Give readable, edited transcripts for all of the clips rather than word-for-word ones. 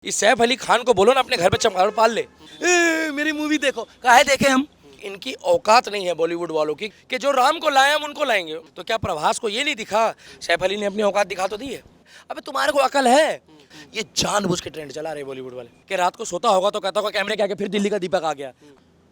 इस सैफ अली खान को बोलो ना अपने घर पे चमगादड़ पाल ले। मेरी मूवी देखो, काहे देखे हम? इनकी औकात नहीं है बॉलीवुड वालों की कि जो राम को लाए हम उनको लाएंगे। तो क्या प्रभास को ये नहीं दिखा? सैफ अली ने अपनी औकात दिखा तो दी है। अबे तुम्हारे को अकल है? ये जानबूझ के ट्रेंड चला रहे बॉलीवुड वाले कि रात को सोता होगा तो कहता होगा कैमरे के आगे फिर दिल्ली का दीपक आ गया।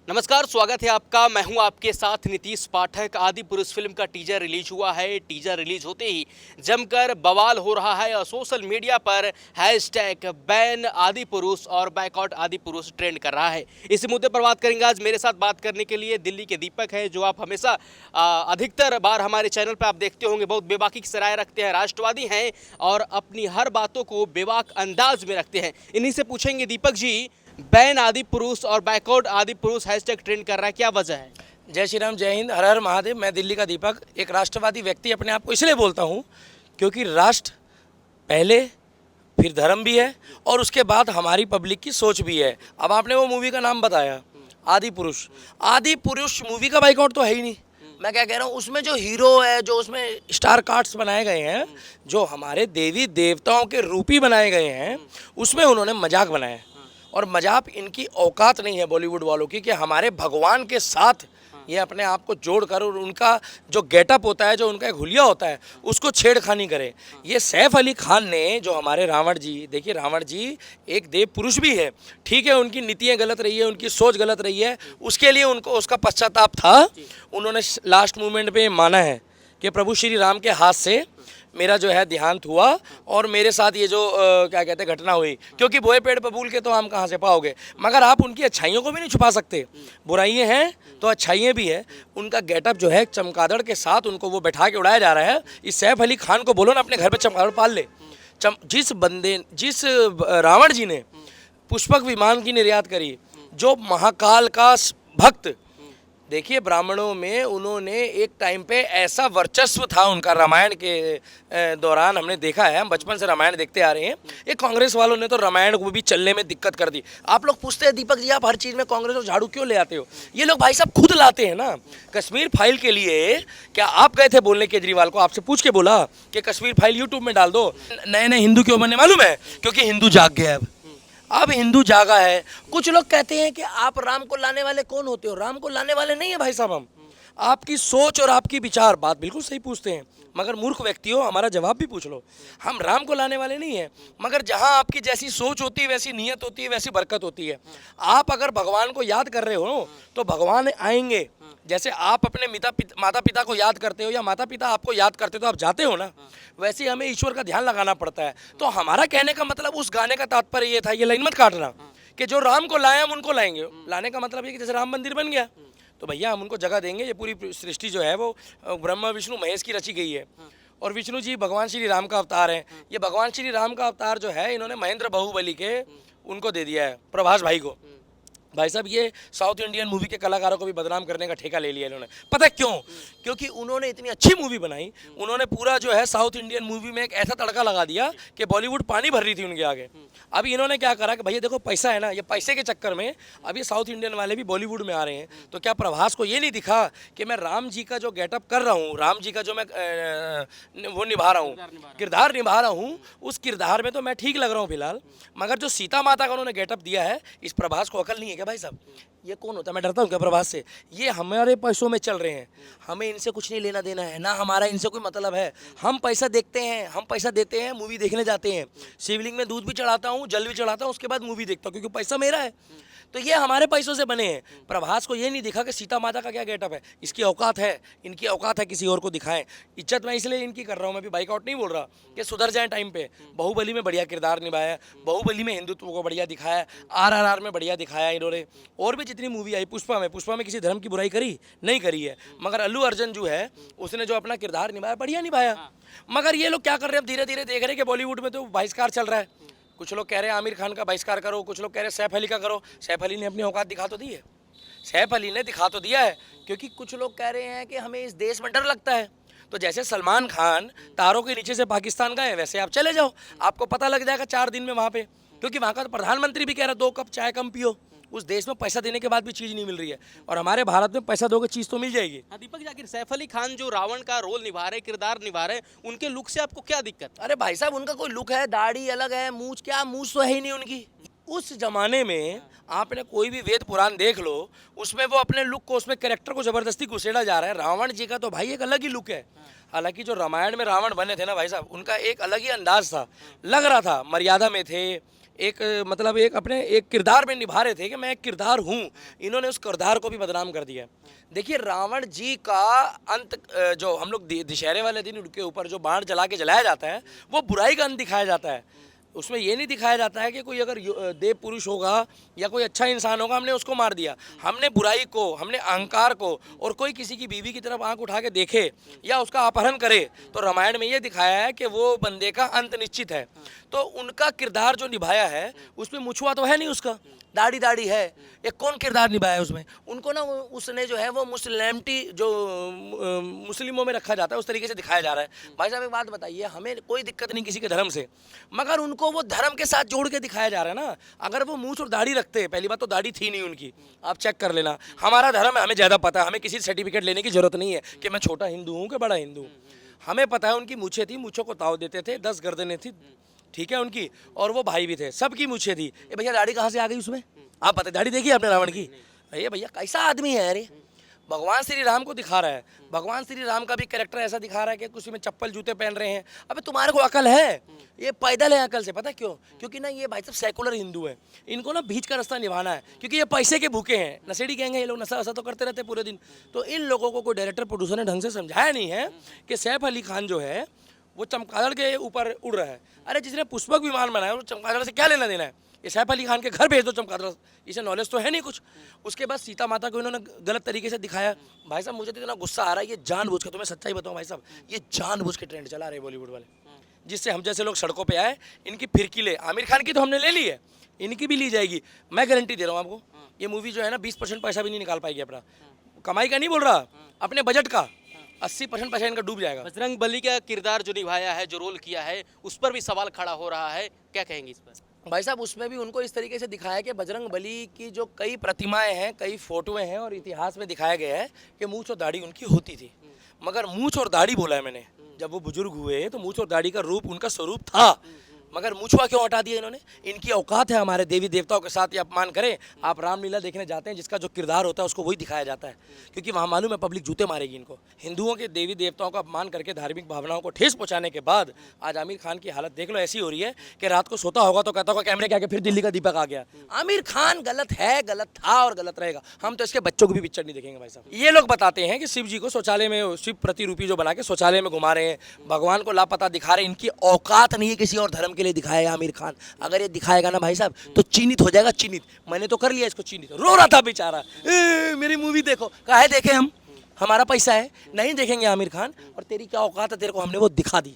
नमस्कार, स्वागत है आपका। मैं हूं आपके साथ नीतीश पाठक। आदि पुरुष फिल्म का टीजर रिलीज हुआ है। टीजर रिलीज होते ही जमकर बवाल हो रहा है और सोशल मीडिया पर हैशटैग बैन आदि पुरुष और बैकआउट आदि पुरुष ट्रेंड कर रहा है। इसी मुद्दे पर बात करेंगे आज। मेरे साथ बात करने के लिए दिल्ली के दीपक है, जो आप हमेशा अधिकतर बार हमारे चैनल पर आप देखते होंगे। बहुत बेबाकी की राय रखते हैं, राष्ट्रवादी हैं और अपनी हर बातों को बेबाक अंदाज में रखते हैं। इन्हीं से पूछेंगे, दीपक जी, बैन आदि पुरुष और बैकआउट आदि पुरुष हैशटैग ट्रेंड कर रहा है, क्या वजह है? जय श्री राम, जय हिंद, हर हर महादेव। मैं दिल्ली का दीपक, एक राष्ट्रवादी व्यक्ति अपने आप को इसलिए बोलता हूँ क्योंकि राष्ट्र पहले, फिर धर्म भी है और उसके बाद हमारी पब्लिक की सोच भी है। अब आपने वो मूवी का नाम बताया, आदि पुरुष। आदि पुरुष मूवी का बाइकआउट तो है ही नहीं। मैं क्या कह रहा हूँ, उसमें जो हीरो है, जो उसमें स्टार कास्ट बनाए गए हैं, जो हमारे देवी देवताओं के रूपी बनाए गए हैं, उसमें उन्होंने मजाक बनाया है। और मजाक इनकी औकात नहीं है बॉलीवुड वालों की कि हमारे भगवान के साथ ये अपने आप को जोड़कर और उनका जो गेटअप होता है, जो उनका एक हुलिया होता है, उसको छेड़खानी करे। ये सैफ अली खान ने जो हमारे रावण जी, देखिए रावण जी एक देव पुरुष भी है, ठीक है, उनकी नीतियाँ गलत रही है, उनकी सोच गलत रही है, उसके लिए उनको उसका पश्चाताप था। उन्होंने लास्ट मोमेंट पे माना है कि प्रभु श्री राम के हाथ से मेरा जो है देहांत हुआ और मेरे साथ ये जो क्या कहते हैं घटना हुई, क्योंकि बोए पेड़ बबूल के तो आम कहाँ से पाओगे। मगर आप उनकी अच्छाइयों को भी नहीं छुपा सकते। बुराइयाँ हैं तो अच्छाइयाँ भी है। उनका गेटअप जो है चमगादड़ के साथ उनको वो बैठा के उड़ाया जा रहा है। इस सैफ अली खान को बोलो ना अपने घर पे चमगादड़ पाल ले। जिस रावण जी ने पुष्पक विमान की निर्यात करी, जो महाकाल का भक्त, देखिए ब्राह्मणों में उन्होंने एक टाइम पे ऐसा वर्चस्व था उनका, रामायण के दौरान हमने देखा है। हम बचपन से रामायण देखते आ रहे हैं। ये कांग्रेस वालों ने तो रामायण को भी चलने में दिक्कत कर दी। आप लोग पूछते हैं दीपक जी आप हर चीज़ में कांग्रेस और झाड़ू क्यों ले आते हो? ये लोग भाई साहब खुद लाते हैं ना। कश्मीर फाइल के लिए क्या आप गए थे बोलने केजरीवाल को? आपसे पूछ के बोला कि कश्मीर फाइल यूट्यूब में डाल दो। नए नए हिंदू क्यों बने मालूम है? क्योंकि हिंदू जाग गया। अब हिंदू जागा है। कुछ लोग कहते हैं कि आप राम को लाने वाले कौन होते हो? राम को लाने वाले नहीं है भाई साहब हम। आपकी सोच और आपकी विचार, बात बिल्कुल सही पूछते हैं, मगर मूर्ख व्यक्ति हो, हमारा जवाब भी पूछ लो। हम राम को लाने वाले नहीं हैं, मगर जहाँ आपकी जैसी सोच होती है, वैसी नीयत होती है, वैसी बरकत होती है। आप अगर भगवान को याद कर रहे हो तो भगवान आएंगे। जैसे आप अपने माता पिता को याद करते हो या माता पिता आपको याद करते हो तो आप जाते हो ना, वैसे हमें ईश्वर का ध्यान लगाना पड़ता है। तो हमारा कहने का मतलब, उस गाने का तात्पर्य ये था, ये लाइन मत काटना, कि जो राम को लाए हम उनको लाएंगे। लाने का मतलब ये कि जैसे राम मंदिर बन गया तो भैया हम उनको जगह देंगे। ये पूरी सृष्टि जो है वो ब्रह्मा विष्णु महेश की रची गई है और विष्णु जी भगवान श्री राम का अवतार है। ये भगवान श्री राम का अवतार जो है इन्होंने महेंद्र बाहुबली के उनको दे दिया है, प्रभास भाई को। भाई साहब ये साउथ इंडियन मूवी के कलाकारों को भी बदनाम करने का ठेका ले लिया इन्होंने। पता है क्यों? क्योंकि उन्होंने इतनी अच्छी मूवी बनाई, उन्होंने पूरा जो है साउथ इंडियन मूवी में एक ऐसा तड़का लगा दिया कि बॉलीवुड पानी भर रही थी उनके आगे। अभी इन्होंने क्या करा कि भैया देखो पैसा है ना, ये पैसे के चक्कर में अब ये साउथ इंडियन वाले भी बॉलीवुड में आ रहे हैं। तो क्या प्रभास को ये नहीं दिखा कि मैं राम जी का जो गेटअप कर रहा हूँ, राम जी का जो मैं वो निभा रहा हूँ, किरदार निभा रहा हूँ, उस किरदार में तो मैं ठीक लग रहा हूँ फिलहाल, मगर जो सीता माता का उन्होंने गेटअप दिया है, इस प्रभास को अकल नहीं है क्या भाई साहब? ये कौन होता है? मैं डरता हूँ क्या प्रभास से? ये हमारे पैसों में चल रहे हैं, हमें इनसे कुछ नहीं लेना देना है, ना हमारा इनसे कोई मतलब है। हम पैसा देखते हैं, हम पैसा देते हैं, मूवी देखने जाते हैं। शिवलिंग में दूध भी चढ़ाता हूँ, जल भी चढ़ाता हूँ, उसके बाद मूवी देखता हूँ, क्योंकि पैसा मेरा है। तो ये हमारे पैसों से बने हैं। प्रभास को ये नहीं दिखा कि सीता माता का क्या गेटअप है। इसकी औकात है, इनकी औकात है किसी और को दिखाएं। इज्जत मैं इसलिए इनकी कर रहा हूँ, मैं भी बाइकआउट नहीं बोल रहा कि सुधर जाए टाइम पे। बाहुबली में बढ़िया किरदार निभाया, बाहुबली में हिंदुत्व को बढ़िया दिखाया, RRR में बढ़िया दिखाया इन्होंने। और भी जितनी मूवी आई, पुष्पा में किसी धर्म की बुराई करी नहीं करी है, मगर अल्लू अर्जुन जो है उसने जो अपना किरदार निभाया बढ़िया निभाया। मगर ये लोग क्या कर रहे हैं, अब धीरे धीरे देख रहे हैं कि बॉलीवुड में तो बहिष्कार चल रहा है। कुछ लोग कह रहे हैं आमिर खान का बहिष्कार करो, कुछ लोग कह रहे हैं सैफ अली का करो। सैफ अली ने अपनी औकात दिखा तो दी है, सैफ अली ने दिखा तो दिया है, क्योंकि कुछ लोग कह रहे हैं कि हमें इस देश में डर लगता है। तो जैसे सलमान खान तारों के नीचे से पाकिस्तान गए, वैसे आप चले जाओ, आपको पता लग जाएगा 4 दिन में वहाँ पे। क्योंकि वहाँ का तो प्रधानमंत्री भी कह रहा है 2 कप चाय कम पियो, उस देश में पैसा देने के बाद भी चीज़ नहीं मिल रही है, और हमारे भारत में पैसा दोगे चीज़ तो मिल जाएगी। हाँ दीपक जी, आखिर सैफ अली खान जो रावण का रोल निभा रहे, किरदार निभा रहे, उनके लुक से आपको क्या दिक्कत? अरे भाई साहब, उनका कोई लुक है, दाढ़ी अलग है, मूछ क्या, मूछ तो है ही नहीं उनकी। उस जमाने में आपने कोई भी वेद पुराण देख लो, उसमें वो अपने लुक को, उसमें कैरेक्टर को जबरदस्ती घुसेड़ा जा रहा है। रावण जी का तो भाई एक अलग ही लुक है। हालांकि जो रामायण में रावण बने थे ना भाई साहब, उनका एक अलग ही अंदाज था, लग रहा था मर्यादा में थे, एक मतलब एक अपने एक किरदार में निभा रहे थे कि मैं एक किरदार हूँ। इन्होंने उस किरदार को भी बदनाम कर दिया। देखिए, रावण जी का अंत, जो हम लोग दशहरे वाले दिन उनके ऊपर जो बाण जला के जलाया जाता है, वो बुराई का अंत दिखाया जाता है। उसमें ये नहीं दिखाया जाता है कि कोई अगर देव पुरुष होगा या कोई अच्छा इंसान होगा, हमने उसको मार दिया। हमने बुराई को, हमने अहंकार को, और कोई किसी की बीवी की तरफ आंख उठा के देखे या उसका अपहरण करे, तो रामायण में ये दिखाया है कि वो बंदे का अंत निश्चित है। तो उनका किरदार जो निभाया है, उसमें मुछुआ तो है नहीं, उसका दाढ़ी दाढ़ी है। ये कौन किरदार निभाया है उसमें? उनको ना उसने जो है वो मुस्लिमटी जो मुस्लिमों में रखा जाता है, उस तरीके से दिखाया जा रहा है। भाई साहब एक बात बताइए, हमें कोई दिक्कत नहीं किसी के धर्म से, मगर उनको वो धर्म के साथ जोड़ के दिखाया जा रहा है ना। अगर वो मूंछ और दाढ़ी रखते हैं, पहली बात तो दाढ़ी थी नहीं उनकी, आप चेक कर लेना। हमारा धर्म है, हमें ज़्यादा पता है, हमें किसी सर्टिफिकेट लेने की जरूरत नहीं है कि मैं छोटा हिंदू हूँ कि बड़ा हिंदू हूँ। हमें पता है उनकी मूछें थी, मूछों को ताव देते थे, 10 गर्दनें थी, ठीक है उनकी, और वो भाई भी थे, सबकी मूछें थी। ये भैया दाढ़ी कहाँ से आ गई उसमें? आप पता, दाढ़ी देखी आपने रावण की? ये भैया कैसा आदमी है? अरे भगवान श्री राम को दिखा रहा है, भगवान श्री राम का भी कैरेक्टर ऐसा दिखा रहा है कि कुछ में चप्पल जूते पहन रहे हैं। अबे तुम्हारे को अकल है? ये पैदल है अकल से, पता क्यों? क्योंकि ना ये भाई साहब सेकुलर हिंदू है, इनको ना बीच का रास्ता निभाना है, क्योंकि ये पैसे के भूखे हैं, नशेड़ी गैंग है ये लोग, नशा वशा तो करते रहते पूरे दिन। तो इन लोगों को कोई डायरेक्टर प्रोड्यूसर ने ढंग से समझाया नहीं है कि सैफ अली खान जो है वो चमगादड़ के ऊपर उड़ रहा है। अरे जिसने पुष्पक विमान बनाया, वो चमगादड़ से क्या लेना देना है? ये सैफ अली खान के घर भेज दो चमगादड़, इसे नॉलेज तो है नहीं कुछ। उसके बाद सीता माता को इन्होंने गलत तरीके से दिखाया। भाई साहब मुझे तो इतना गुस्सा आ रहा है, ये जानबूझ के, तुम्हें सच्चाई बताऊं भाई साहब, ये जानबूझ के ट्रेंड चला रहे बॉलीवुड वाले, जिससे हम जैसे लोग सड़कों पे आए, इनकी फिरकी ले। आमिर खान की तो हमने ले ली है, इनकी भी ली जाएगी। मैं गारंटी दे रहा हूँ आपको, ये मूवी जो है ना 20% पैसा भी नहीं निकाल पाएगी अपना, कमाई का नहीं बोल रहा, अपने बजट का 80% पैसा इनका डूब जाएगा। बजरंग बली का किरदार जो निभाया है, जो रोल किया है, उस पर भी सवाल खड़ा हो रहा है, क्या कहेंगे इस पर? भाई साहब उसमें भी उनको इस तरीके से दिखाया कि बजरंग बली की जो कई प्रतिमाएं हैं, कई फोटोएं हैं, और इतिहास में दिखाया गया है कि मूंछ और दाढ़ी उनकी होती थी। मगर मूंछ और दाढ़ी बोला है मैंने, जब वो बुजुर्ग हुए तो मूंछ और दाढ़ी का रूप उनका स्वरूप था, मगर मूछुआ क्यों हटा दिया इन्होंने? इनकी औकात है हमारे देवी देवताओं के साथ ये अपमान करें। आप रामलीला देखने जाते हैं, जिसका जो किरदार होता है उसको वही दिखाया जाता है, क्योंकि वहाँ मालूम है पब्लिक जूते मारेगी इनको। हिंदुओं के देवी देवताओं का अपमान करके धार्मिक भावनाओं को ठेस पहुँचाने के बाद आज आमिर खान की हालत देख लो, ऐसी हो रही है कि रात को सोता होगा तो कहता होगा कैमरे के आगे फिर दिल्ली का दीपक आ गया। आमिर खान गलत है, गलत था और गलत रहेगा। हम तो इसके बच्चों को भी पिक्चर नहीं देखेंगे भाई साहब। ये लोग बताते हैं कि शिव जी को शौचालय में, शिव प्रतिरूपी जो बना के शौचालय में घुमा रहे हैं, भगवान को लापता दिखा रहे हैं। इनकी औकात नहीं है किसी और धर्म के लिए दिखाएगा आमिर खान। अगर ये दिखाएगा ना भाई साहब तो चिन्हित हो जाएगा, चिन्हित। मैंने तो कर लिया इसको चिन्हित, रो रहा था बेचारा, मेरी मूवी देखो। काहे देखे हम? हमारा पैसा है, नहीं देखेंगे आमिर खान, और तेरी क्या औकात है, तेरे को हमने वो दिखा दी।